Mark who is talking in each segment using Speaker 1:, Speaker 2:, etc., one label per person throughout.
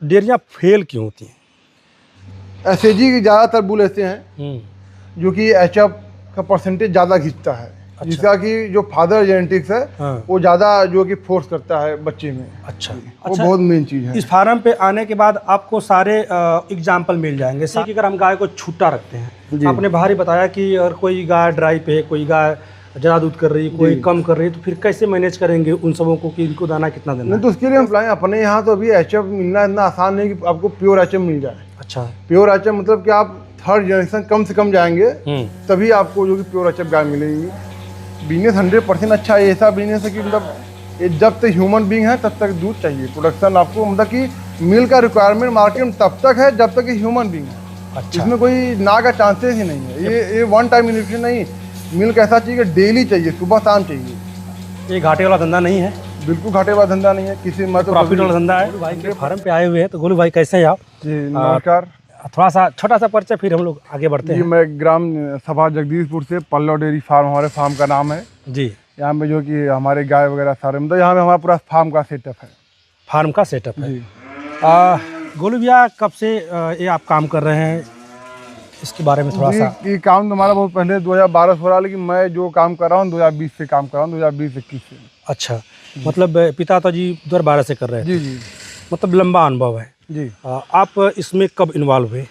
Speaker 1: डेयरियाँ fail क्यों होती हैं?
Speaker 2: एसएजी की ज़्यादातर बुल ऐसे हैं जो कि एचएफ का परसेंटेज ज़्यादा खींचता है।
Speaker 1: अच्छा।
Speaker 2: जिसका कि जो फादर जेनेटिक्स है
Speaker 1: हाँ।
Speaker 2: वो ज़्यादा जो कि फोर्स करता है बच्चे में।
Speaker 1: अच्छा।
Speaker 2: वो बहुत मेन चीज़ है।
Speaker 1: इस फार्म पे आने के बाद आपको सारे एग्जाम्पल मिल जाएंगे। जैसे कि अगर हम गाय को छूटा रखते हैं, आपने बाहर ही बताया कि अगर कोई गाय ड्राई पे है, कोई गाय ज़्यादा दूध कर रही है, कोई कम कर रही है, तो फिर कैसे मैनेज करेंगे उन सबों को कि इनको दाना कितना देना
Speaker 2: नहीं तो उसके लिए हम लाएँ अपने यहाँ तो अभी एचएफ मिलना इतना आसान नहीं कि आपको प्योर एचएफ मिल जाए।
Speaker 1: अच्छा।
Speaker 2: प्योर एचएफ मतलब कि आप थर्ड जनरेशन कम से कम जाएंगे तभी आपको जो कि प्योर एचएफ गाय मिलेगी। बिजनेस 100% अच्छा है। ऐसा बिजनेस है कि मतलब ये जब तक ह्यूमन बीइंग है तब तक दूध चाहिए। प्रोडक्शन आपको मतलब कि मिल्क का रिक्वायरमेंट मार्केट में तब तक है जब तक ये ह्यूमन बीइंग है।
Speaker 1: अच्छा।
Speaker 2: इसमें कोई ना का चांसेस ही नहीं है। ये वन टाइम न्यूट्रिशन नहीं, मिल्क ऐसा चाहिए कि डेली चाहिए, सुबह शाम चाहिए।
Speaker 1: ये घाटे वाला धंधा नहीं है,
Speaker 2: बिल्कुल घाटे वाला धंधा नहीं है, किसी मतलब
Speaker 1: प्रॉफिट वाला धंधा है। भाई के फार्म पे आए हुए हैं, तो गोलू भाई कैसे हैं आप?
Speaker 2: जी नमस्कार।
Speaker 1: थोड़ा सा छोटा सा परिचय फिर हम लोग आगे बढ़ते
Speaker 2: जी
Speaker 1: हैं।
Speaker 2: मैं ग्राम सभा जगदीशपुर से, पल्लव डेयरी फार्म हमारे फार्म का नाम है।
Speaker 1: जी।
Speaker 2: यहाँ पे जो कि हमारे गाय वगैरह सारे मतलब यहाँ पे हमारा पूरा फार्म का सेटअप है।
Speaker 1: फार्म का सेटअप है।
Speaker 2: जी।
Speaker 1: गोलू भैया कब से ये आप काम कर रहे हैं, इसके बारे में थोड़ा सा?
Speaker 2: ये काम तो हमारा बहुत पहले 2012 से हो रहा है, लेकिन मैं जो काम कर रहा हूँ 2020 से काम कर रहा हूँ, 2020-21 से।
Speaker 1: अच्छा, मतलब पिताजी 2012 से कर रहे थे।
Speaker 2: जी।
Speaker 1: मतलब लंबा अनुभव है
Speaker 2: जी।
Speaker 1: आप इसमें कब इन्वॉल्व हुए?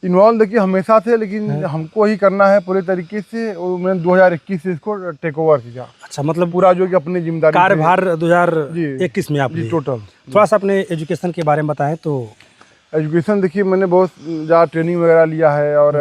Speaker 2: इन्वॉल्व देखिए हमेशा थे, लेकिन हमको ही करना है पूरे तरीके से, और मैंने 2021 से इसको टेक ओवर किया।
Speaker 1: अच्छा, मतलब
Speaker 2: पूरा जो कि अपनी जिम्मेदारी
Speaker 1: कार्यभार 2021 में आप लिए।
Speaker 2: टोटल।
Speaker 1: थोड़ा सा अपने एजुकेशन के बारे में बताएं तो।
Speaker 2: एजुकेशन देखिए मैंने बहुत ज़्यादा ट्रेनिंग वगैरह लिया है, और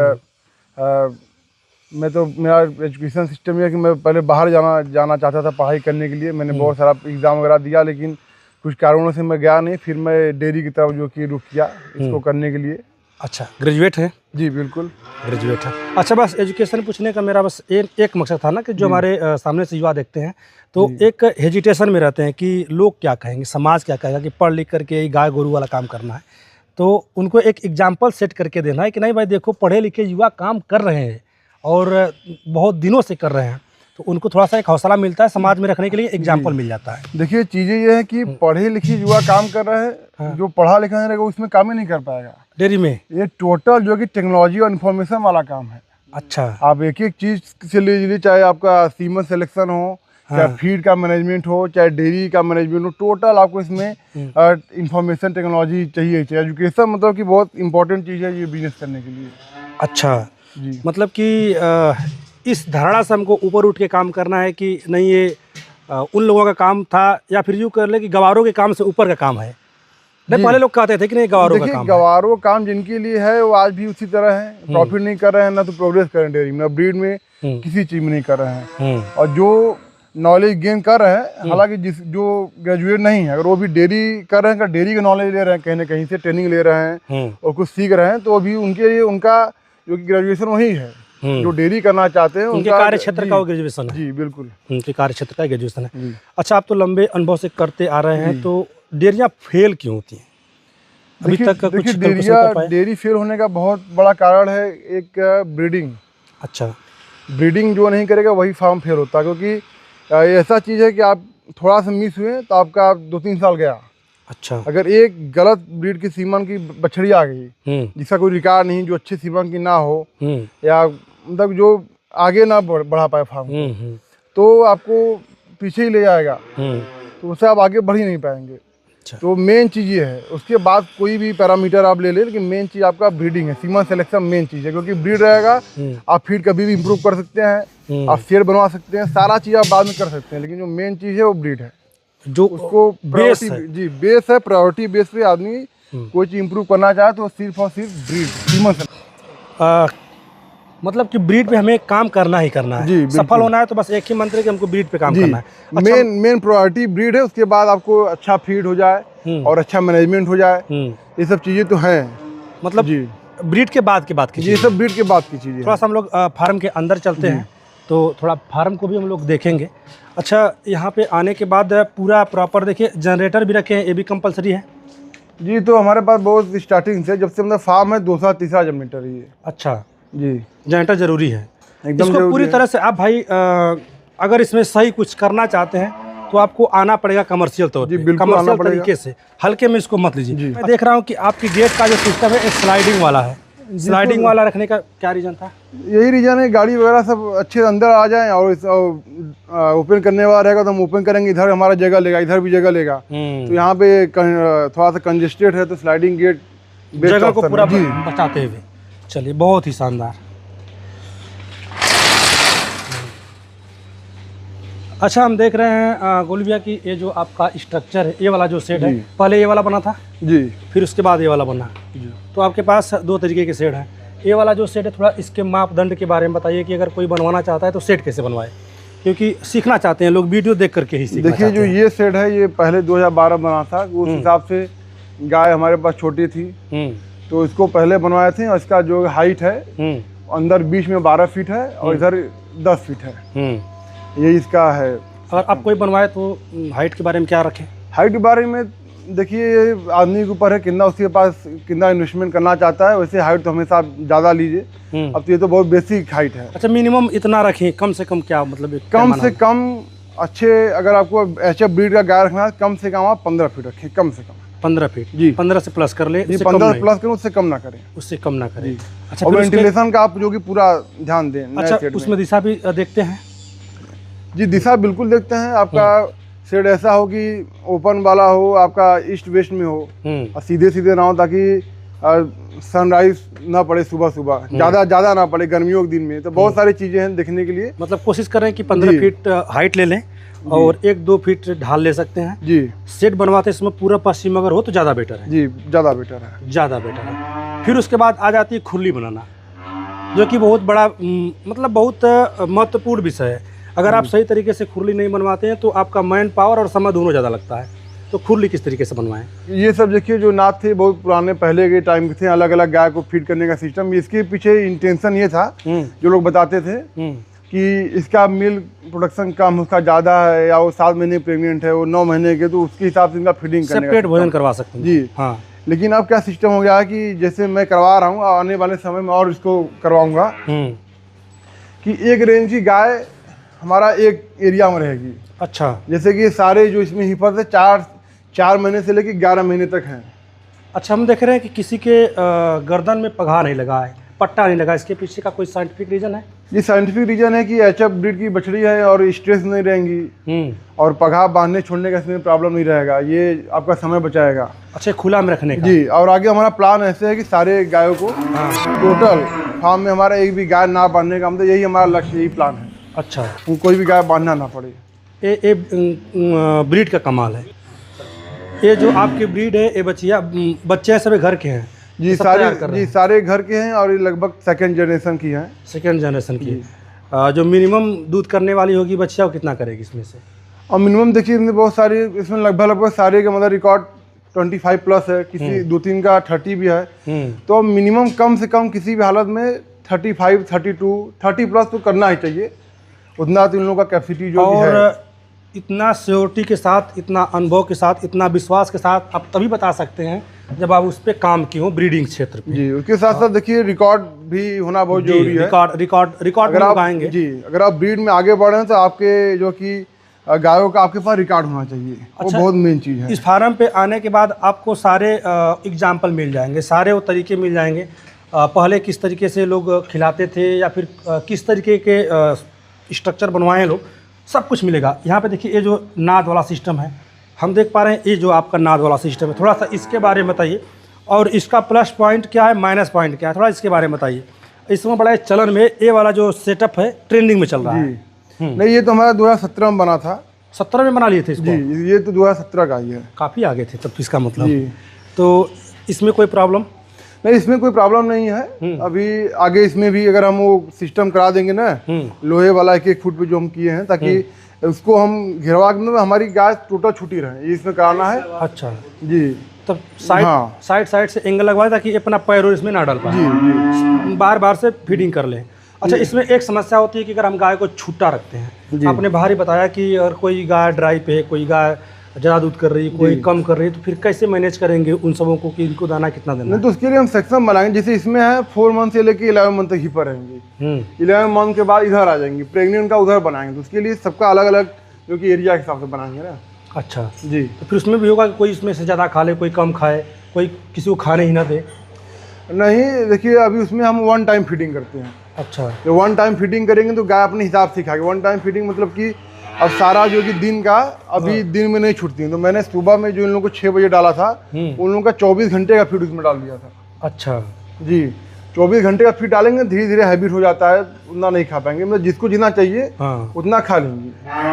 Speaker 2: मैं तो मेरा एजुकेशन सिस्टम ये है कि मैं पहले बाहर जाना चाहता था पढ़ाई करने के लिए। मैंने बहुत सारा एग्ज़ाम वगैरह दिया, लेकिन कुछ कारणों से मैं गया नहीं। फिर मैं डेयरी की तरफ जो कि रुख किया इसको करने के लिए।
Speaker 1: अच्छा, ग्रेजुएट है?
Speaker 2: जी बिल्कुल
Speaker 1: ग्रेजुएट है। अच्छा, बस एजुकेशन पूछने का मेरा बस एक मकसद था ना कि जो हमारे सामने से युवा देखते हैं तो एक हेजिटेशन में रहते हैं कि लोग क्या कहेंगे, समाज क्या कहेगा कि पढ़ लिख करके गाय गोरू वाला काम करना है। तो उनको एक एग्जाम्पल सेट करके देना है कि नहीं भाई देखो, पढ़े लिखे युवा काम कर रहे हैं और बहुत दिनों से कर रहे हैं, तो उनको थोड़ा सा एक हौसला मिलता है, समाज में रखने के लिए एग्जाम्पल मिल जाता है।
Speaker 2: देखिए चीज़ें ये है कि पढ़े लिखे युवा काम कर रहे हैं, जो पढ़ा लिखा नहीं रहेगा उसमें काम ही नहीं कर पाएगा
Speaker 1: डेयरी में।
Speaker 2: ये टोटल जो कि टेक्नोलॉजी और इन्फॉर्मेशन वाला काम है।
Speaker 1: अच्छा।
Speaker 2: आप एक एक चीज़ से ले लीजिए, चाहे आपका सीमन सिलेक्शन हो, चाहे फीड का मैनेजमेंट हो, चाहे डेयरी का मैनेजमेंट हो, टोटल आपको इसमें इंफॉर्मेशन टेक्नोलॉजी चाहिए। एजुकेशन मतलब कि बहुत इंपॉर्टेंट चीज़ है ये बिजनेस करने के लिए।
Speaker 1: अच्छा
Speaker 2: जी।
Speaker 1: मतलब कि इस धारणा से हमको ऊपर उठ के काम करना है कि नहीं, ये उन लोगों का काम था, या फिर यूँ कर ले कि गवारों के काम से ऊपर का काम है। नहीं, पहले लोग कहते थे कि नहीं गवारों का काम।
Speaker 2: गवारों काम जिनके लिए है वो आज भी उसी तरह है, प्रॉफिट नहीं कर रहे हैं, ना तो प्रोग्रेस कर रहे हैं डेयरी में, ना ब्रीड में, किसी चीज़ में नहीं कर रहे हैं। और जो नॉलेज गेन कर रहे हैं, हालांकि जो ग्रेजुएट नहीं है, अगर वो भी डेयरी कर रहे हैं, डेयरी का नॉलेज ले रहे हैं, कहीं ना कहीं से ट्रेनिंग ले रहे हैं और कुछ सीख रहे हैं, तो अभी उनके लिए उनका जो कि ग्रेजुएशन वही है। जो डेयरी करना चाहते हैं
Speaker 1: उनके कार्य क्षेत्र का वो ग्रेजुएशन है।
Speaker 2: जी बिल्कुल,
Speaker 1: उनके कार्य क्षेत्र का ग्रेजुएशन है। अच्छा, आप तो लंबे अनुभव से करते आ रहे हैं, तो डेयरियाँ फेल क्यों होती हैं अभी तक? कुछ
Speaker 2: डेयरी फेल होने का बहुत बड़ा कारण है एक ब्रीडिंग।
Speaker 1: अच्छा,
Speaker 2: ब्रीडिंग जो नहीं करेगा वही फार्म फेल होता है, क्योंकि ऐसा चीज़ है कि आप थोड़ा सा मिस हुए तो आपका 2-3 साल गया।
Speaker 1: अच्छा,
Speaker 2: अगर एक गलत ब्रीड की सीमन की बछड़ी आ गई जिसका कोई रिकॉर्ड नहीं, जो अच्छी सीमन की ना हो, या मतलब जो आगे ना बढ़ा पाए फार्म को, तो आपको पीछे ही ले जाएगा, तो उससे आप आगे बढ़ ही नहीं पाएंगे।
Speaker 1: अच्छा।
Speaker 2: तो मेन चीज़ ये है। उसके बाद कोई भी पैरामीटर आप ले लें, लेकिन मेन चीज़ आपका ब्रीडिंग है, सीमन सिलेक्शन मेन चीज़ है, क्योंकि ब्रीड रहेगा आप फीड कभी भी इम्प्रूव कर सकते हैं, आप शेयर बनवा सकते हैं, सारा चीज़ आप बाद में कर सकते हैं, लेकिन जो मेन चीज़ है वो ब्रीड है, जो उसको
Speaker 1: बेस है।
Speaker 2: जी बेस है, प्रायोरिटी बेस पे आदमी कोई चीज़ इम्प्रूव करना चाहे तो सिर्फ और सिर्फ ब्रीड, सीमन
Speaker 1: मतलब कि ब्रीड पे हमें काम करना ही करना है।
Speaker 2: जी,
Speaker 1: सफल होना है तो बस एक ही मंत्र है कि हमको ब्रीड पे काम करना है।
Speaker 2: अच्छा, मेन प्रायोरिटी ब्रीड है। उसके बाद आपको अच्छा फीड हो जाए और अच्छा मैनेजमेंट हो जाए, ये सब चीज़ें तो हैं। मतलब
Speaker 1: जी ब्रीड के बाद की चीज़,
Speaker 2: ये सब ब्रीड के बाद की चीज़ें।
Speaker 1: थोड़ा सा हम लोग फार्म के अंदर चलते हैं, तो थोड़ा फार्म को भी हम लोग देखेंगे। अच्छा, यहाँ पे आने के बाद पूरा प्रॉपर देखिए, जनरेटर भी रखे हैं, ये भी कंपलसरी है?
Speaker 2: जी, तो हमारे पास बहुत स्टार्टिंग से, जब से मतलब फार्म है, 2-3 जनरेटर ही है।
Speaker 1: अच्छा
Speaker 2: जी,
Speaker 1: जनरेटर जरूरी है
Speaker 2: एकदम
Speaker 1: इसको पूरी तरह से। आप भाई अगर इसमें सही कुछ करना चाहते हैं तो आपको आना पड़ेगा कमर्शियल तौर
Speaker 2: जी,
Speaker 1: पे,
Speaker 2: बिल्कुल आना
Speaker 1: कमर्शियल
Speaker 2: पड़ेगा।
Speaker 1: तरीके से, हल्के में इसको मत लीजिए।
Speaker 2: जी।
Speaker 1: मैं देख रहा हूँ कि आपकी गेट का जो सिस्टम है स्लाइडिंग वाला है। स्लाइडिंग वाला रखने का क्या रीजन था?
Speaker 2: यही रीजन है, गाड़ी वगैरह सब अच्छे अंदर आ जाए, और ओपन करने वाला रहेगा तो हम ओपन करेंगे, इधर हमारा जगह लेगा, इधर भी जगह लेगा। तो यहाँ पे थोड़ा सा कंजेस्टेड है, तो स्लाइडिंग गेट
Speaker 1: जगह को पूरा बचाते हुए। चलिए, बहुत ही शानदार। अच्छा, हम देख रहे हैं गोलू भैया कि ये जो आपका स्ट्रक्चर है, ये वाला जो सेट है,
Speaker 2: जी।
Speaker 1: पहले ये वाला बना था,
Speaker 2: जी
Speaker 1: फिर उसके बाद ये वाला बना। तो आपके पास दो तरीके के सेट हैं। ये वाला जो सेट है, थोड़ा इसके मापदंड के बारे में बताइए कि अगर कोई बनवाना चाहता है तो सेट कैसे बनवाए, क्योंकि सीखना चाहते हैं लोग, वीडियो देख करके ही सीखना
Speaker 2: देखिए,
Speaker 1: चाहते
Speaker 2: जो
Speaker 1: हैं।
Speaker 2: ये सेट है ये पहले 2012 बना था, उस हिसाब से गाय हमारे पास छोटी थी, तो इसको पहले बनवाए थे। और इसका जो हाइट है अंदर बीच में 12 फीट है और इधर 10 फीट है, ये इसका है।
Speaker 1: अगर आप कोई बनवाए तो हाइट के बारे में क्या रखें?
Speaker 2: हाइट के बारे में देखिए, ये आदमी के ऊपर है कितना उसके पास कितना इन्वेस्टमेंट करना चाहता है, वैसे हाइट तो हमेशा आप ज़्यादा लीजिए। अब तो ये तो बहुत बेसिक हाइट है।
Speaker 1: अच्छा, मिनिमम इतना रखें, कम से कम क्या मतलब?
Speaker 2: कम से कम अच्छे, अगर आपको एचएफ ब्रीड का गाय रखना है, कम से कम आप 15 फीट रखें, कम से कम
Speaker 1: 15 फीट।
Speaker 2: जी,
Speaker 1: 15 से प्लस कर ले,
Speaker 2: जी 15 प्लस करें, उससे कम ना करें,
Speaker 1: उससे कम ना करें। अच्छा,
Speaker 2: और
Speaker 1: फिर उसके-
Speaker 2: वेंटिलेशन का आप जो कि पूरा ध्यान दें नए
Speaker 1: अच्छा,
Speaker 2: सेट में।
Speaker 1: उसमें दिशा भी देखते हैं?
Speaker 2: जी, दिशा बिल्कुल देखते हैं। आपका शेड ऐसा हो कि ओपन वाला हो, आपका ईस्ट वेस्ट में हो, और सीधे सीधे ना हो, ताकि सनराइज ना पड़े सुबह सुबह, ज़्यादा ना पड़े गर्मियों के दिन में। तो बहुत सारी चीज़ें हैं देखने के लिए।
Speaker 1: मतलब कोशिश करें कि 15 फीट हाइट ले लें और 1-2 फीट ढाल ले सकते हैं।
Speaker 2: जी
Speaker 1: सेट बनवाते इसमें पूरा पश्चिम अगर हो तो ज़्यादा बेटर है।
Speaker 2: जी, ज़्यादा बेटर है।
Speaker 1: ज़्यादा बेटर है। फिर उसके बाद आ जाती है खुरली बनाना, जो कि बहुत बड़ा मतलब बहुत महत्वपूर्ण विषय है। अगर आप सही तरीके से खुरली नहीं बनवाते हैं तो आपका मैन पावर और समय दोनों ज़्यादा लगता है। तो खुरली किस तरीके से बनवाएं?
Speaker 2: ये सब देखिए, जो नाथ थे बहुत पुराने पहले के टाइम के थे, अलग अलग गाय को फीड करने का सिस्टम। इसके पीछे इंटेंशन ये था, जो लोग बताते थे कि इसका मिल्क प्रोडक्शन कम, उसका ज़्यादा है, या वो 7 महीने प्रेग्नेंट है, वो 9 महीने के, तो उसके हिसाब से इनका फीडिंग करने
Speaker 1: सेपरेट भोजन करवा सकते हैं।
Speaker 2: जी
Speaker 1: हाँ।
Speaker 2: लेकिन अब क्या सिस्टम हो गया है कि जैसे मैं करवा रहा हूँ, आने वाले समय में और इसको करवाऊंगा कि एक रेंज की गाय हमारा एक एरिया में रहेगी।
Speaker 1: अच्छा,
Speaker 2: जैसे कि सारे जो इसमें हिफर है 4 महीने से लेकर 11 महीने तक हैं।
Speaker 1: अच्छा, हम देख रहे हैं कि किसी के गर्दन में पघा नहीं लगा है, पट्टा नहीं लगा, इसके पीछे का कोई साइंटिफिक रीजन है?
Speaker 2: ये साइंटिफिक रीजन है कि एचएफ ब्रीड की बछड़ी है और स्ट्रेस नहीं रहेंगी, और पघा बांधने छोड़ने का इसमें प्रॉब्लम नहीं रहेगा, ये आपका समय बचाएगा।
Speaker 1: अच्छा, खुला में रखने का?
Speaker 2: जी, और आगे हमारा प्लान ऐसे है कि सारे गायों को टोटल फार्म में हमारा एक भी गाय ना बांधने का, मतलब यही हमारा लक्ष्य, यही प्लान है।
Speaker 1: अच्छा,
Speaker 2: कोई भी गाय बांधना ना पड़े।
Speaker 1: ये ब्रीड का कमाल है। ये जो आपकी ब्रीड है, ये बच्चे सभी घर के हैं?
Speaker 2: जी सारे घर के हैं, और ये लगभग 2nd जनरेशन की हैं।
Speaker 1: 2nd जनरेशन की। जो मिनिमम दूध करने वाली होगी बच्चियाँ, वो कितना करेगी इसमें से?
Speaker 2: और मिनिमम देखिए, इसमें बहुत सारी, इसमें लगभग सारे का मतलब रिकॉर्ड 25 प्लस है, किसी 2-3 का 30 भी है। तो मिनिमम कम से कम किसी भी हालत में 35, 32, 30 प्लस तो करना ही चाहिए। उतना तो इन लोगों का कैपेसिटी जो भी है।
Speaker 1: और इतना श्योरिटी के साथ, इतना अनुभव के साथ, इतना विश्वास के साथ आप तभी बता सकते हैं जब आप उस पर काम किए हो ब्रीडिंग क्षेत्र पे।
Speaker 2: जी, उसके साथ साथ देखिए रिकॉर्ड भी होना बहुत जरूरी है।
Speaker 1: रिकॉर्ड
Speaker 2: अगर आप
Speaker 1: आएंगे।
Speaker 2: जी, अगर आप ब्रीड में आगे बढ़े हैं तो आपके जो कि गायों का आपके पास रिकॉर्ड होना चाहिए।
Speaker 1: अच्छा,
Speaker 2: वो बहुत मेन चीज़ है।
Speaker 1: इस फार्म पे आने के बाद आपको सारे एग्जाम्पल मिल जाएंगे, सारे वो तरीके मिल जाएंगे, पहले किस तरीके से लोग खिलाते थे या फिर किस तरीके के स्ट्रक्चर बनवाए हैं लोग, सब कुछ मिलेगा यहाँ पे। देखिए, ये जो नाद वाला सिस्टम है, हम देख पा रहे हैं, ये जो आपका नाद वाला सिस्टम है, थोड़ा सा इसके बारे में बताइए, और इसका प्लस पॉइंट क्या है, माइनस पॉइंट क्या है, थोड़ा इसके बारे में बताइए। इसमें बड़ा चलन में ये वाला जो सेटअप है ट्रेंडिंग में चल रहा है।
Speaker 2: नहीं, ये तो हमारा 2017 में बना था।
Speaker 1: 17 में बना लिए थे इसको?
Speaker 2: जी, ये तो 2017 का ही है।
Speaker 1: काफ़ी आगे थे तब तो, इसका मतलब।
Speaker 2: जी,
Speaker 1: तो इसमें कोई प्रॉब्लम
Speaker 2: नहीं, इसमें कोई प्रॉब्लम नहीं है। अभी आगे इसमें भी अगर हम वो सिस्टम करा देंगे ना, लोहे वाला 1-1 फुट पे जो हम किए हैं, ताकि उसको हम घेरवा के हमारी गाय टोटल छुट्टी रहे, ये इसमें कराना है।
Speaker 1: अच्छा
Speaker 2: जी,
Speaker 1: तब साइड से एंगल लगवाए ताकि अपना पैर और इसमें ना डाल पाए,
Speaker 2: जी,
Speaker 1: बार बार से फीडिंग कर लें। अच्छा, इसमें एक समस्या होती है कि अगर हम गाय को छूटा रखते हैं, आपने बाहर ही बताया कि अगर कोई गाय ड्राई पे है, कोई गाय ज़्यादा दूध कर रही है, कोई कम कर रही है, तो फिर कैसे मैनेज करेंगे उन सबों को कि इनको दाना कितना देना?
Speaker 2: नहीं, तो उसके लिए हम सेक्शन बनाएंगे। जैसे इसमें है 4 मंथ से लेके 11 मंथ तक ही पर रहेंगे। 11 मंथ के बाद इधर आ जाएंगी, प्रेग्नेंट का उधर बनाएंगे। तो उसके लिए सबका अलग अलग जो कि एरिया के हिसाब से बनाएंगे ना।
Speaker 1: अच्छा
Speaker 2: जी।
Speaker 1: तो फिर उसमें भी होगा कि कोई इसमें से ज़्यादा खा ले, कोई कम खाए, कोई किसी को खाने ही ना दे?
Speaker 2: नहीं, देखिए अभी उसमें हम 1 टाइम फीडिंग करते हैं।
Speaker 1: अच्छा।
Speaker 2: तो 1 टाइम फीडिंग करेंगे तो गाय अपने हिसाब से खाएगी। 1 टाइम फीडिंग मतलब कि अब सारा जो कि दिन का अभी दिन में नहीं छूटती है, तो मैंने सुबह में जो इन लोगों को 6 बजे डाला था, उन लोगों का 24 घंटे का फीड उसमें डाल दिया था।
Speaker 1: अच्छा
Speaker 2: जी, 24 घंटे का फीड डालेंगे, धीरे धीरे हैबिट हो जाता है, उतना नहीं खा पाएंगे, मतलब जिसको जितना चाहिए उतना खा लेंगे।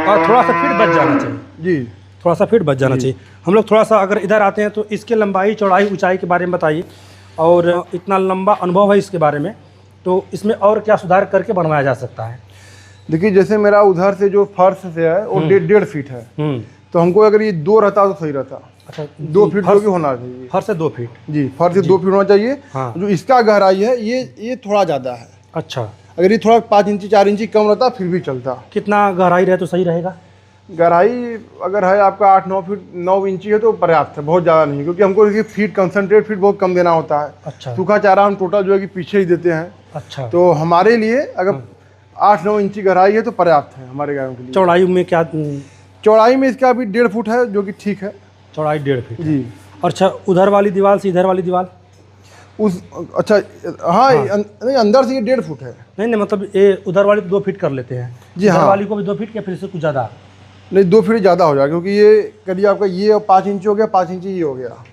Speaker 1: और थोड़ा सा फीड बच जाना चाहिए।
Speaker 2: जी,
Speaker 1: थोड़ा सा फीड बच जाना चाहिए। हम लोग थोड़ा सा अगर इधर आते हैं तो इसके लंबाई, चौड़ाई, ऊंचाई के बारे में बताइए। और इतना लंबा अनुभव है इसके बारे में, तो इसमें और क्या सुधार करके बनवाया जा सकता है?
Speaker 2: देखिए जैसे मेरा उधर से जो फर्श से है वो 1.5 फीट है, तो हमको अगर ये 2 रहता तो सही रहता।
Speaker 1: अच्छा,
Speaker 2: 2 फीट जो कि होना चाहिए।
Speaker 1: फर्श से 2 फीट?
Speaker 2: जी, फर्श से 2 फीट होना चाहिए।
Speaker 1: हाँ।
Speaker 2: जो इसका गहराई है ये थोड़ा ज़्यादा है।
Speaker 1: अच्छा,
Speaker 2: अगर ये थोड़ा 5 इंची 4 इंची कम रहता फिर भी चलता।
Speaker 1: कितना गहराई रहे तो सही रहेगा?
Speaker 2: गहराई अगर है आपका 8-9 फीट 9 इंची है तो पर्याप्त है, बहुत ज़्यादा नहीं, क्योंकि हमको इसकी फीड कंसनट्रेट फीड बहुत कम देना होता है।
Speaker 1: अच्छा।
Speaker 2: सूखा चारा हम टोटल जो है कि पीछे ही देते हैं।
Speaker 1: अच्छा।
Speaker 2: तो हमारे लिए अगर 8-9 इंची गहराई है तो पर्याप्त है हमारे गायों के लिए।
Speaker 1: चौड़ाई में क्या?
Speaker 2: चौड़ाई में इसका अभी 1.5 फुट है, जो कि ठीक है।
Speaker 1: चौड़ाई 1.5 फीट?
Speaker 2: जी।
Speaker 1: अच्छा, उधर वाली दीवार से इधर वाली दीवार
Speaker 2: उस अच्छा हाँ, नहीं अंदर से ये 1.5 फुट है।
Speaker 1: नहीं, मतलब ये उधर वाली 2 फीट कर लेते हैं
Speaker 2: जी।
Speaker 1: इधर
Speaker 2: हाँ,
Speaker 1: वाली को भी 2 फीट या फिर इससे कुछ ज़्यादा?
Speaker 2: नहीं, 2 फीट ज़्यादा हो जाएगा, क्योंकि ये करिए आपका ये 5 इंची हो गया, 5 इंची ये हो गया।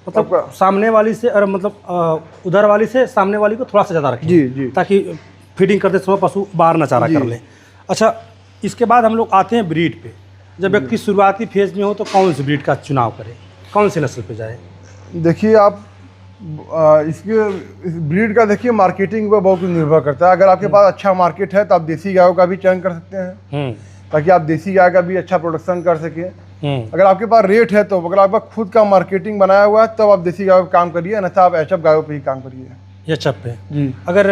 Speaker 1: मतलब सामने वाली से, और मतलब उधर वाली से सामने वाली को थोड़ा सा ज़्यादा रखें।
Speaker 2: जी जी।
Speaker 1: ताकि फीडिंग करते समय पशु बाहर ना चारा कर लें। अच्छा, इसके बाद हम लोग आते हैं ब्रीड पे। जब व्यक्ति शुरुआती फेज में हो तो कौन सी ब्रीड का चुनाव करें, कौन सी नस्ल पे जाए?
Speaker 2: देखिए आप इसके इस ब्रीड का देखिए मार्केटिंग पर बहुत कुछ निर्भर करता है। अगर आपके पास अच्छा मार्केट है तो आप देसी गायों का भी चयन कर सकते हैं, ताकि आप देसी गाय का भी अच्छा प्रोडक्शन कर सकें। अगर आपके पास रेट है तो, अगर आपका खुद का मार्केटिंग बनाया हुआ है तब आप देसी गायों पर काम करिए, अन्यथा आप एचएफ गायों पे ही काम करिए।
Speaker 1: एचएफ पे?
Speaker 2: जी।
Speaker 1: अगर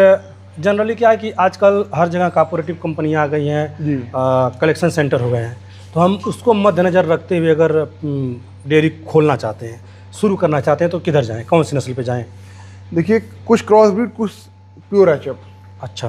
Speaker 1: जनरली क्या है कि आजकल हर जगह कॉर्पोरेटिव कंपनियां आ गई हैं, कलेक्शन सेंटर हो गए हैं, तो हम उसको मद्देनज़र रखते हुए अगर डेयरी खोलना चाहते हैं, शुरू करना चाहते हैं, तो किधर जाएं, कौन सी नस्ल पे जाएं?
Speaker 2: देखिए कुछ क्रॉस ब्रीड, कुछ प्योर एचएफ। अच्छा,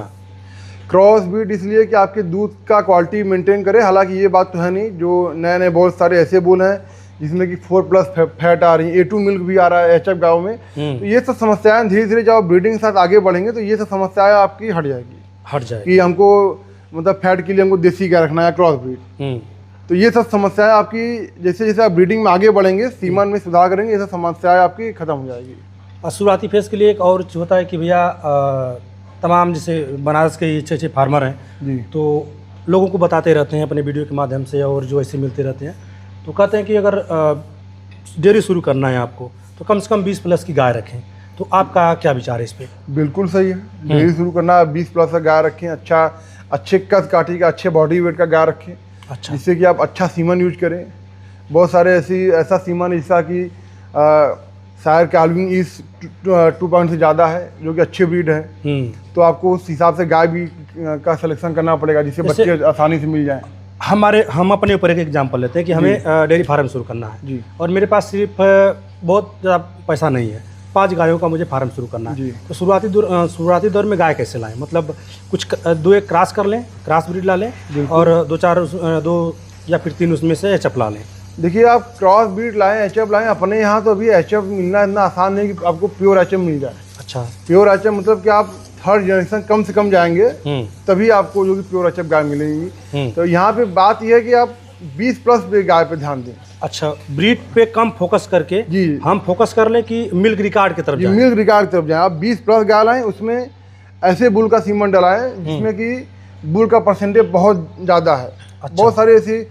Speaker 2: क्रॉस ब्रीड इसलिए कि आपके दूध का क्वालिटी मेंटेन करे। हालांकि ये बात तो है नहीं, जो नए नए बहुत सारे ऐसे बुल हैं जिसमें कि 4+ फैट आ रही है, A2 मिल्क भी आ रहा है एचएफ गाँव में। तो ये सब समस्याएं धीरे धीरे जब आप ब्रीडिंग के साथ आगे बढ़ेंगे तो ये सब समस्याएं आपकी हट जाएगी कि हमको मतलब फैट के लिए हमको देसी गाय रखना है, क्रॉस ब्रीड। तो ये सब समस्याएं आपकी जैसे जैसे आप ब्रीडिंग में आगे बढ़ेंगे, सीमन में सुधार करेंगे, ये सब समस्याएं आपकी खत्म हो जाएगी।
Speaker 1: और शुरुआती फेज़ के लिए एक और चीज़ होता है कि भैया तमाम जैसे बनारस के अच्छे फार्मर हैं
Speaker 2: जी,
Speaker 1: तो लोगों को बताते रहते हैं अपने वीडियो के माध्यम से, और जो ऐसे मिलते रहते हैं, तो कहते हैं कि अगर डेयरी शुरू करना है आपको तो कम से कम 20+ की गाय रखें। तो आपका क्या विचार है इस पर?
Speaker 2: बिल्कुल सही है, डेयरी शुरू करना है 20+ का गाय रखें, अच्छे कद काठी का, अच्छे बॉडी वेट का गाय रखें।
Speaker 1: अच्छा,
Speaker 2: जिससे कि आप अच्छा सीमन यूज करें। बहुत सारे ऐसा सीमन है जिसका कि शायद कैल्विंग इस 2 पॉइंट से ज़्यादा है, जो कि अच्छे ब्रीड है। तो आपको उस हिसाब से गाय भी का सिलेक्शन करना पड़ेगा जिससे बच्चे आसानी से मिल जाएं।
Speaker 1: हम अपने ऊपर एक एग्जांपल लेते हैं कि हमें डेयरी फार्म शुरू करना है
Speaker 2: जी,
Speaker 1: और मेरे पास सिर्फ बहुत ज़्यादा पैसा नहीं है, 5 गायों का मुझे फार्म शुरू करना है। तो शुरुआती दौर में गाय कैसे लाएं? मतलब कुछ 2-1 क्रॉस कर लें, क्रॉस ब्रीड ला लें, और 2 या फिर 3 उसमें से एचएफ ला लें।
Speaker 2: देखिए आप क्रॉस ब्रीड लाएं, एचएफ लाएं, अपने यहाँ तो अभी एचएफ मिलना इतना आसान नहीं कि आपको प्योर एचएफ मिल जाए।
Speaker 1: अच्छा,
Speaker 2: प्योर एचएफ मतलब कि आप 3rd जनरेशन कम से कम जाएंगे तभी आपको जो कि प्योर एचएफ गाय मिलेगी। तो यहाँ पे बात यह है कि आप 20+ पे गाय पे ध्यान दें।
Speaker 1: अच्छा, ब्रीड पे कम फोकस करके
Speaker 2: जी, हम
Speaker 1: फोकस कर लें कि मिल्क रिकॉर्ड की तरफ जाएं?
Speaker 2: मिल्क रिकॉर्ड की तरफ जाएं। आप 20+ गाय लाएं, उसमें ऐसे बुल का सीमन डलाएं जिसमें कि बुल का परसेंटेज बहुत ज़्यादा है। अच्छा। बहुत सारे ऐसे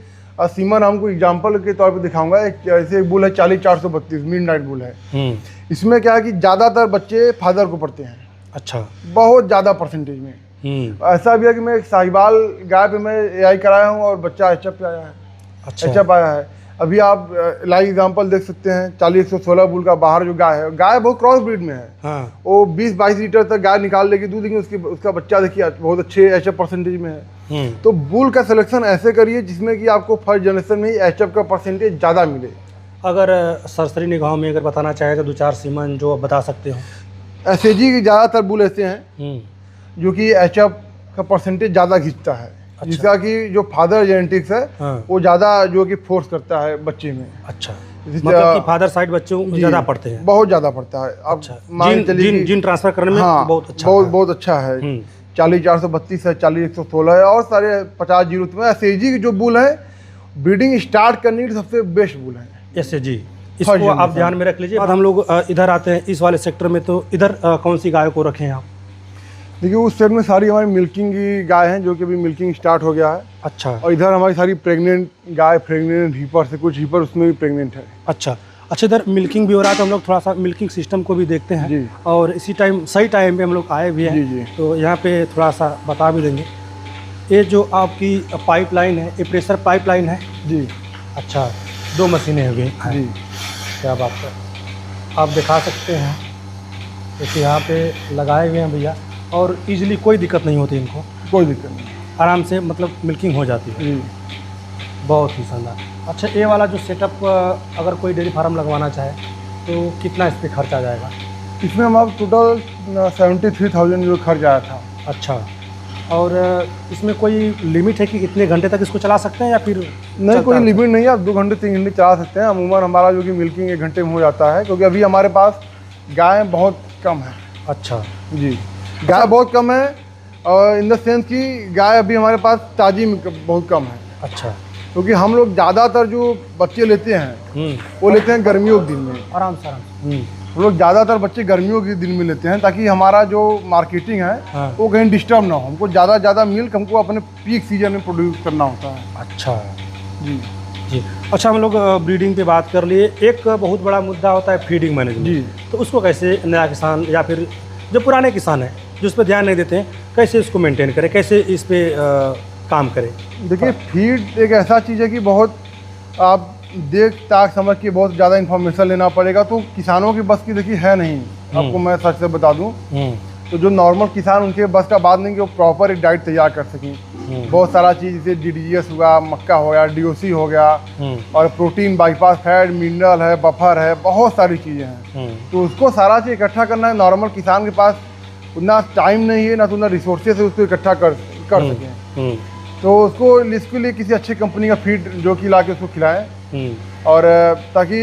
Speaker 2: सीमन हमको एग्जांपल के तौर पे दिखाऊंगा। ऐसे एक बुल है 40-432 मिडनाइट बुल है। इसमें क्या है कि ज़्यादातर बच्चे फादर को पढ़ते हैं। अच्छा, बहुत ज़्यादा परसेंटेज में। ऐसा भी है कि मैं एक साहिवाल गाय पे मैं AI कराया हूँ और बच्चा एचएफ पे आया है। अच्छा, एचएफ आया है। अभी आप लाइव एग्जांपल देख सकते हैं, 40-116 बुल का बाहर जो गाय है, गाय बहुत क्रॉस ब्रीड में है। हाँ। वो 20-22 लीटर तक गाय निकाल लेगी दूध, लेकिन उसका बच्चा देखिए बहुत अच्छे एचएफ परसेंटेज में है। तो बुल का सिलेक्शन ऐसे करिए जिसमें कि आपको 1st जनरेशन में ही एचएफ का परसेंटेज ज़्यादा मिले। अगर
Speaker 1: सरसरी निगाहों में अगर बताना चाहे तो 2-4 सीमन जो बता सकते हो?
Speaker 2: एसएजी की ज़्यादातर बुल ऐसे हैं जो कि एचएफ का परसेंटेज ज़्यादा खींचता है। जिसका कि जो फादर जेनेटिक्स है
Speaker 1: हाँ।
Speaker 2: वो ज़्यादा जो कि फोर्स करता है बच्चे में।
Speaker 1: अच्छा, मतलब कि फादर साइड बच्चों ज़्यादा पढ़ते हैं।
Speaker 2: बहुत ज़्यादा पड़ता है। अब
Speaker 1: अच्छा,
Speaker 2: मान के चलिए
Speaker 1: जीन ट्रांसफर करने में
Speaker 2: हाँ,
Speaker 1: बहुत अच्छा
Speaker 2: बहुत अच्छा है। 40-432 है, 40-116 है और सारे 50-0 में एसएजी की जो बुल है ब्रीडिंग स्टार्ट करने की सबसे बेस्ट बुल है
Speaker 1: एसएजी। इसको आप ध्यान में रख लीजिए। बाद हम लोग इधर आते हैं इस वाले सेक्टर में, तो इधर कौन सी गाय को रखें आप?
Speaker 2: देखिए उस साइड में सारी हमारी मिल्किंग की गाय हैं जो कि अभी मिल्किंग स्टार्ट हो गया है।
Speaker 1: अच्छा।
Speaker 2: और इधर हमारी सारी प्रेग्नेंट गाय, प्रेग्नेंट हीपर से कुछ हीपर उसमें भी प्रेग्नेंट है।
Speaker 1: अच्छा, इधर मिल्किंग भी हो रहा है, तो हम लोग थोड़ा सा मिल्किंग सिस्टम को भी देखते हैं
Speaker 2: जी।
Speaker 1: और इसी टाइम सही टाइम पे हम लोग आए भी हैं।
Speaker 2: जी जी।
Speaker 1: तो यहाँ पे थोड़ा सा बता भी देंगे। ये जो आपकी पाइपलाइन है, ये प्रेशर पाइपलाइन है
Speaker 2: जी।
Speaker 1: अच्छा, 2 मशीनें हुई
Speaker 2: जी।
Speaker 1: क्या बात है, आप दिखा सकते हैं। देखिए यहाँ पे लगाए हुए हैं भैया, और इजीली कोई दिक्कत नहीं होती इनको,
Speaker 2: कोई दिक्कत नहीं,
Speaker 1: आराम से मतलब मिल्किंग हो जाती है।
Speaker 2: जी।
Speaker 1: बहुत ही शानदार। अच्छा, ये वाला जो सेटअप अगर कोई डेयरी फार्म लगवाना चाहे तो कितना इस पर खर्च आ जाएगा?
Speaker 2: इसमें हमारा टोटल 73,000 जो खर्च आया था।
Speaker 1: अच्छा, और इसमें कोई लिमिट है कि इतने घंटे तक इसको चला सकते हैं या फिर?
Speaker 2: नहीं, कोई लिमिट नहीं है, आप 2 घंटे 3 घंटे चला सकते हैं। अमूमन हमारा जो कि मिल्किंग 1 घंटे में हो जाता है, क्योंकि अभी हमारे पास गाय बहुत कम है।
Speaker 1: अच्छा
Speaker 2: जी, गाय बहुत कम है, और इन द सेंस कि गाय अभी हमारे पास ताज़ी में बहुत कम है।
Speaker 1: अच्छा,
Speaker 2: क्योंकि हम लोग ज़्यादातर जो बच्चे लेते हैं वो लेते हैं गर्मियों के दिन में।
Speaker 1: आराम से
Speaker 2: हम लोग ज़्यादातर बच्चे गर्मियों के दिन में लेते हैं, ताकि हमारा जो मार्केटिंग है
Speaker 1: हाँ।
Speaker 2: वो कहीं डिस्टर्ब ना हो। हमको ज़्यादा मिल्क हमको अपने पीक सीजन में प्रोड्यूस करना होता है।
Speaker 1: अच्छा
Speaker 2: जी
Speaker 1: जी। अच्छा, हम लोग ब्रीडिंग पे बात कर लिए। एक बहुत बड़ा मुद्दा होता है फीडिंग मैनेजमेंट।
Speaker 2: जी।
Speaker 1: तो उसको कैसे नया किसान या फिर जो पुराने किसान हैं जो उस पर ध्यान नहीं देते हैं, कैसे इसको मेंटेन करें, कैसे इस पर काम करें?
Speaker 2: देखिए, फीड एक ऐसा चीज़ है कि बहुत आप देख ताक समझ के बहुत ज़्यादा इन्फॉर्मेशन लेना पड़ेगा, तो किसानों की बस की देखिए है नहीं। आपको मैं सच से बता दूं, तो जो नॉर्मल किसान उनके बस का बात नहीं कि वो प्रॉपर एक डाइट तैयार कर सकें। बहुत सारा चीज़ जैसे DDGS हुआ, मक्का हो गया, DOC हो गया, और प्रोटीन, बाईपास फैट, मिनरल है, बफर है, बहुत सारी चीज़ें हैं। तो उसको सारा चीज़ इकट्ठा करना है। नॉर्मल किसान के पास उतना टाइम नहीं है, ना तो उतना रिसोर्सेज है उसको इकट्ठा कर सकें। तो उसको इसके लिए किसी अच्छी कंपनी का फीड जो कि ला के उसको खिलाएं, और ताकि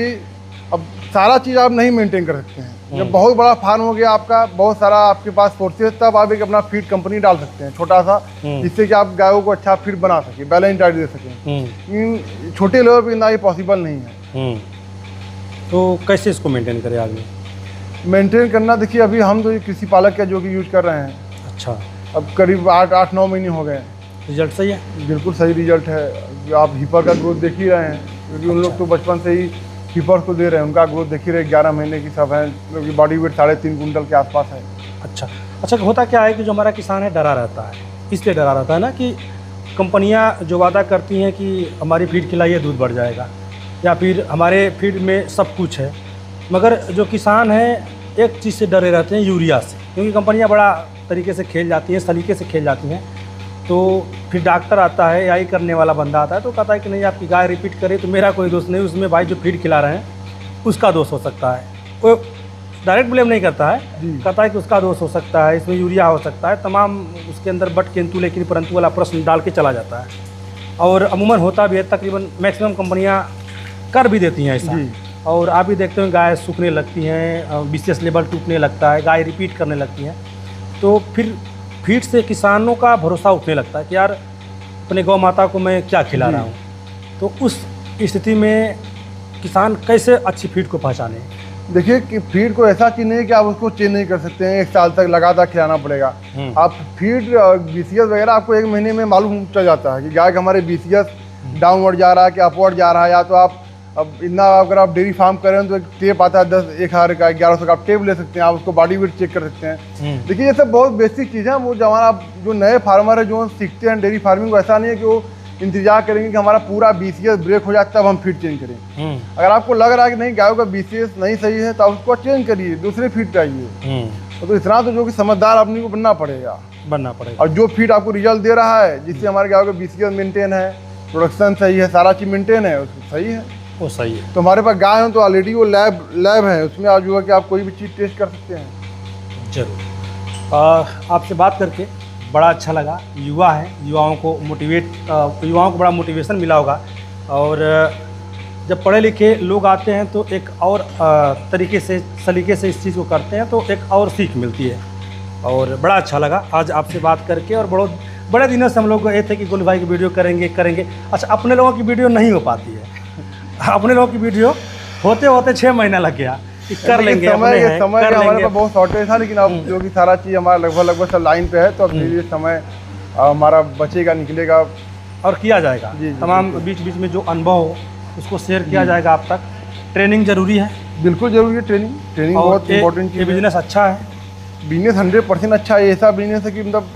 Speaker 2: अब सारा चीज़ आप नहीं मेंटेन कर सकते हैं। जब बहुत बड़ा फार्म हो गया आपका, बहुत सारा आपके पास सोर्सेज, तब आप एक अपना फीड कंपनी डाल सकते हैं छोटा सा, जिससे कि आप गायों को अच्छा फीड बना सकें, बैलेंस डाइट दे सकें। छोटे लेवल पर ना ये पॉसिबल नहीं है।
Speaker 1: तो कैसे इसको मेंटेन करें आगे?
Speaker 2: मेंटेन करना, देखिए अभी हम तो कृषि पालक का जो कि यूज कर रहे हैं।
Speaker 1: अच्छा,
Speaker 2: अब करीब 8-9 महीने हो गए।
Speaker 1: रिजल्ट सही है?
Speaker 2: बिल्कुल सही रिजल्ट है। आप हीपर का ग्रोथ देख ही रहे हैं, क्योंकि उन लोग तो बचपन से ही हीपर को दे रहे हैं, उनका ग्रोथ देख ही रहे। 11 महीने की सब हैं, क्योंकि बॉडी वेट 3.5 कुंटल के आसपास है।
Speaker 1: अच्छा, होता क्या है कि जो हमारा किसान है डरा रहता है, इसलिए डरा रहता है ना कि कंपनियां जो वादा करती हैं कि हमारी फीड खिलाइए दूध बढ़ जाएगा, या फिर हमारे फीड में सब कुछ है, मगर जो किसान है एक चीज़ से डरे रहते हैं, यूरिया से। क्योंकि कंपनियां बड़ा तरीके से खेल जाती हैं, सलीके से खेल जाती हैं। तो फिर डॉक्टर आता है या ही करने वाला बंदा आता है तो कहता है कि नहीं, आपकी गाय रिपीट करे तो मेरा कोई दोष नहीं, उसमें भाई जो फीड खिला रहे हैं उसका दोष हो सकता है। वो डायरेक्ट ब्लेम नहीं करता है, कहता है कि उसका दोष हो सकता है, इसमें यूरिया हो सकता है, तमाम उसके अंदर बट किंतु लेकिन परंतु वाला प्रश्न डाल के चला जाता है। और अमूमन होता भी है, तकरीबन मैक्सिमम कंपनियाँ कर भी देती हैं ऐसा। और आप भी देखते हैं गाय सूखने लगती हैं, विशेष लेवल टूटने लगता है, गाय रिपीट करने लगती हैं। तो फिर फीड से किसानों का भरोसा उठने लगता है कि यार अपने गौ माता को मैं क्या खिला रहा हूँ। तो उस स्थिति में किसान कैसे अच्छी फीड को पहचाने?
Speaker 2: देखिए कि फीड को ऐसा चीज़ नहीं है कि आप उसको चेंज नहीं कर सकते हैं, 1 साल तक लगातार खिलाना पड़ेगा। आप फीड BCS वगैरह आपको 1 महीने में मालूम चल जाता है कि गाय का हमारे BCS डाउनवर्ड जा रहा है कि अपवर्ड जा रहा है। या तो आप अब इतना अगर आप डेयरी फार्म कर रहे हैं तो एक टेप आता है 10,000 का 1100 का, आप टेप ले सकते हैं, आप उसको बॉडी वेट चेक कर सकते हैं। देखिए ये सब बहुत बेसिक चीज़ है। वो जमाना आप जो नए फार्मर है जो सीखते हैं डेयरी फार्मिंग को, ऐसा नहीं है कि वो इंतजार करेंगे कि हमारा पूरा BCS ब्रेक हो जाए तब हम फीड चेंज करें। अगर आपको लग रहा है कि नहीं गायों का BCS नहीं सही है तो आप उसको चेंज करिए, दूसरे फीड चाहिए। तो इतना तो जो कि समझदार आदमी को बनना पड़ेगा। और जो फीड आपको रिजल्ट दे रहा है, जिससे हमारे गायों का BCS मेंटेन है, प्रोडक्शन सही है, सारा चीज़ मेंटेन है, उसको सही है,
Speaker 1: वो सही है।
Speaker 2: तो हमारे पास गाय हो तो ऑलरेडी वो लैब है, उसमें आप जो है कि आप कोई भी चीज़ टेस्ट कर सकते हैं।
Speaker 1: जरूर। आपसे बात करके बड़ा अच्छा लगा। युवा है, युवाओं को बड़ा मोटिवेशन मिला होगा। और जब पढ़े लिखे लोग आते हैं तो एक और तरीके से सलीके से इस चीज़ को करते हैं तो एक और सीख मिलती है। और बड़ा अच्छा लगा आज आपसे बात करके। और बड़े दिनों से हम लोग ये थे कि गोलू भाई की वीडियो करेंगे। अच्छा, अपने लोगों की वीडियो नहीं हो पाती है। अपने लोगों की वीडियो होते 6 महीना लग गया कि कर लेंगे।
Speaker 2: समय हमारे पास बहुत शॉर्टेज था, लेकिन अब जो कि सारा चीज़ हमारा लगभग सब लाइन पे है, तो अब धीरे समय हमारा बचेगा, निकलेगा
Speaker 1: और किया जाएगा। तमाम बीच बीच में जो अनुभव हो उसको शेयर किया जाएगा आप तक। ट्रेनिंग जरूरी है,
Speaker 2: बिल्कुल जरूरी है। ट्रेनिंग बहुत इंपॉर्टेंट चीज़ है।
Speaker 1: बिजनेस अच्छा है,
Speaker 2: बिजनेस 100% अच्छा है। ऐसा बिजनेस है कि मतलब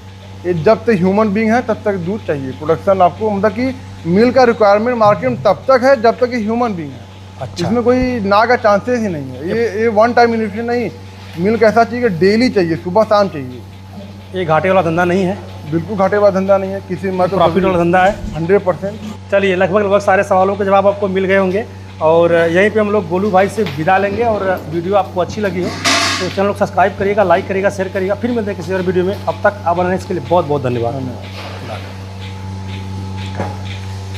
Speaker 2: ये जब तक ह्यूमन बीइंग है तब तक दूध चाहिए। प्रोडक्शन आपको मतलब कि मिल्क का रिक्वायरमेंट मार्केट में तब तक है जब तक ये ह्यूमन बीइंग है।
Speaker 1: अच्छा,
Speaker 2: इसमें कोई ना का चांसेस ही नहीं है। ये वन टाइम न्यूट्रिशन नहीं, मिल्क ऐसा चाहिए कि डेली चाहिए, सुबह शाम चाहिए।
Speaker 1: ये घाटे वाला धंधा नहीं है,
Speaker 2: बिल्कुल घाटे वाला धंधा नहीं है, किसी मतलब
Speaker 1: प्रॉफिट वाला धंधा है
Speaker 2: 100%।
Speaker 1: चलिए, लगभग सारे सवालों के जवाब आपको मिल गए होंगे। और यहीं पे हम लोग गोलू भाई से विदा लेंगे। और वीडियो आपको अच्छी लगी हो तो चैनल को सब्सक्राइब करिएगा, लाइक करिएगा, शेयर करिएगा। फिर मिलते हैं किसी और वीडियो में। अब तक आप बनाने के लिए बहुत बहुत धन्यवाद।